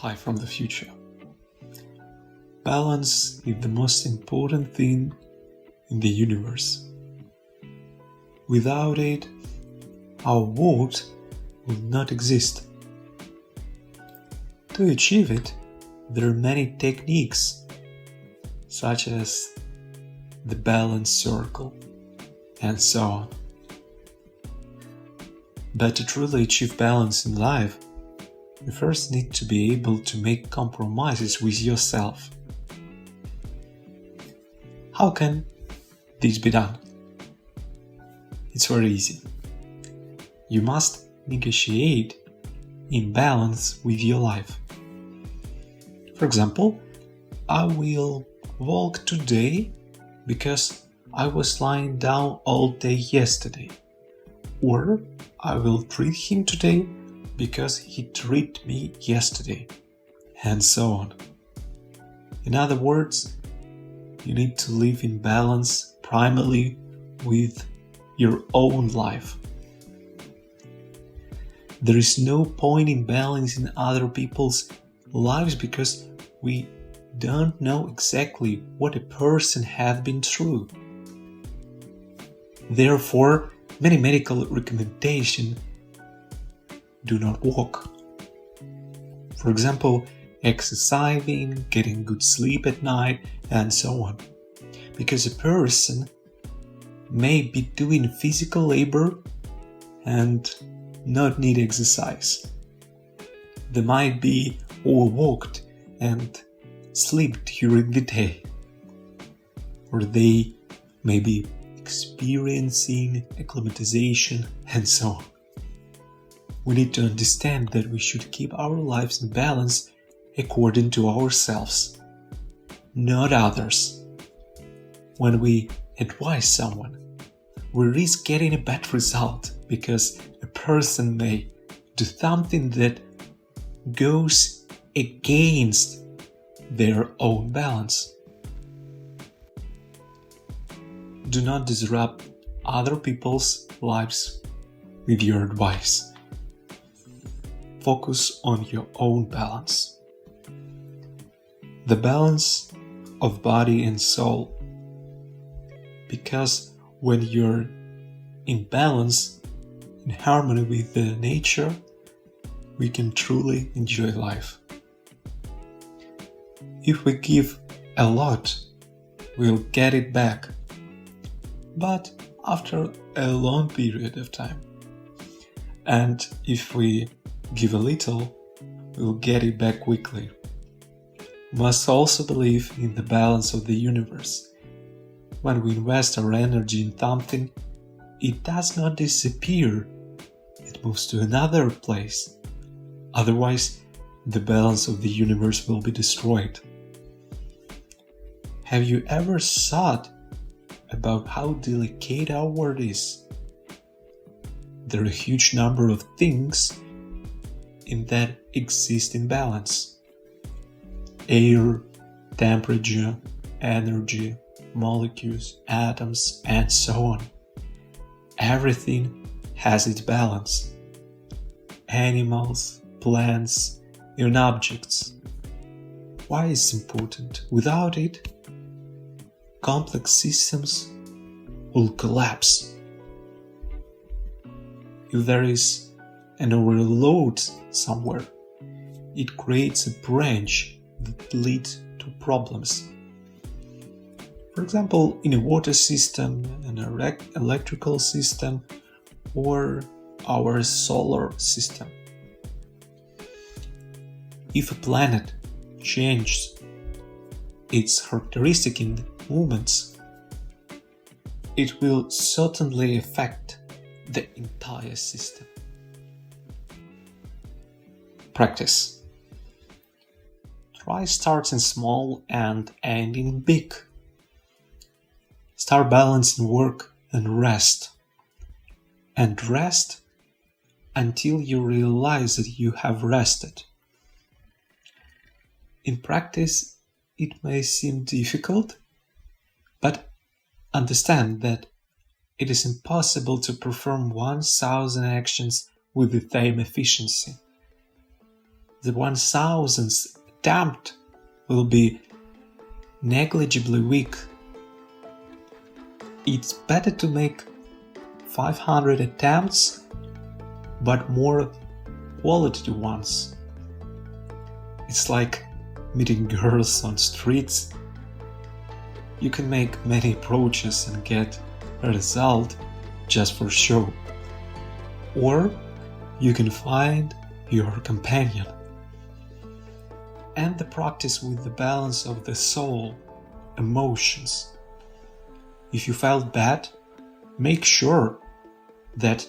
Hi from the future. Balance is the most important thing in the universe. Without it, our world would not exist. To achieve it, there are many techniques, such as the balance circle, and so on. But to truly achieve balance in life, you first need to be able to make compromises with yourself. How can this be done? It's very easy. You must negotiate in balance with your life. For example, I will walk today because I was lying down all day yesterday. Or I will treat him today because he treated me yesterday, and so on. In other words, you need to live in balance primarily with your own life. There is no point in balancing other people's lives because we don't know exactly what a person has been through. Therefore, many medical recommendations do not work. For example, exercising, getting good sleep at night, and so on. Because a person may be doing physical labor and not need exercise. They might be overworked and sleep during the day. Or they may be experiencing acclimatization, and so on. We need to understand that we should keep our lives in balance according to ourselves, not others. When we advise someone, we risk getting a bad result because a person may do something that goes against their own balance. Do not disrupt other people's lives with your advice. Focus on your own balance. The balance of body and soul. Because when you're in balance, in harmony with the nature, we can truly enjoy life. If we give a lot, we'll get it back. But after a long period of time. And if we give a little, we'll get it back quickly. We must also believe in the balance of the universe. When we invest our energy in something, it does not disappear. It moves to another place. Otherwise, the balance of the universe will be destroyed. Have you ever thought about how delicate our world is? There are a huge number of things in that exist in balance. Air, temperature, energy, molecules, atoms, and so on. Everything has its balance. Animals, plants, and objects. Why is it important? Without it, complex systems will collapse. If there is an overload somewhere, it creates a branch that leads to problems. For example, in a water system, an electrical system, or our solar system. If a planet changes its characteristic in movements, it will certainly affect the entire system. Practice. Try starting small and ending big. Start balancing work and rest. And rest until you realize that you have rested. In practice, it may seem difficult, but understand that it is impossible to perform 1,000 actions with the same efficiency. the 1000th attempt will be negligibly weak. It's better to make 500 attempts, but more quality ones. It's like meeting girls on streets. You can make many approaches and get a result just for show. Or you can find your companion. And the practice with the balance of the soul, emotions. If you felt bad, make sure that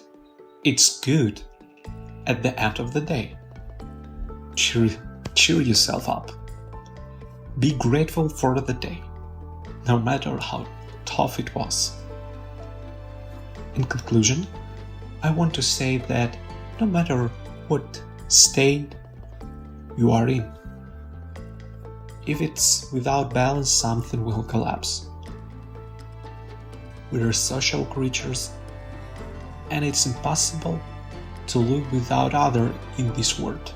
it's good at the end of the day. Cheer yourself up. Be grateful for the day, no matter how tough it was. In conclusion, I want to say that no matter what state you are in, if it's without balance, something will collapse. We are social creatures, and it's impossible to live without other in this world.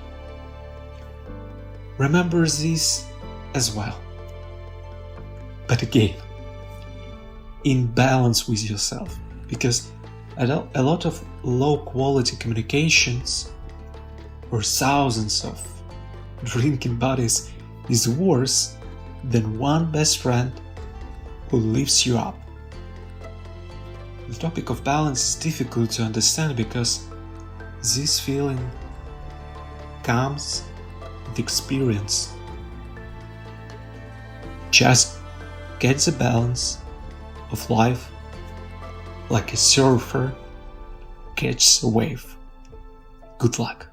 Remember this as well. But again, in balance with yourself, because a lot of low-quality communications or thousands of drinking buddies is worse than one best friend who lifts you up. The topic of balance is difficult to understand because this feeling comes with experience. Just get the balance of life like a surfer catches a wave. Good luck.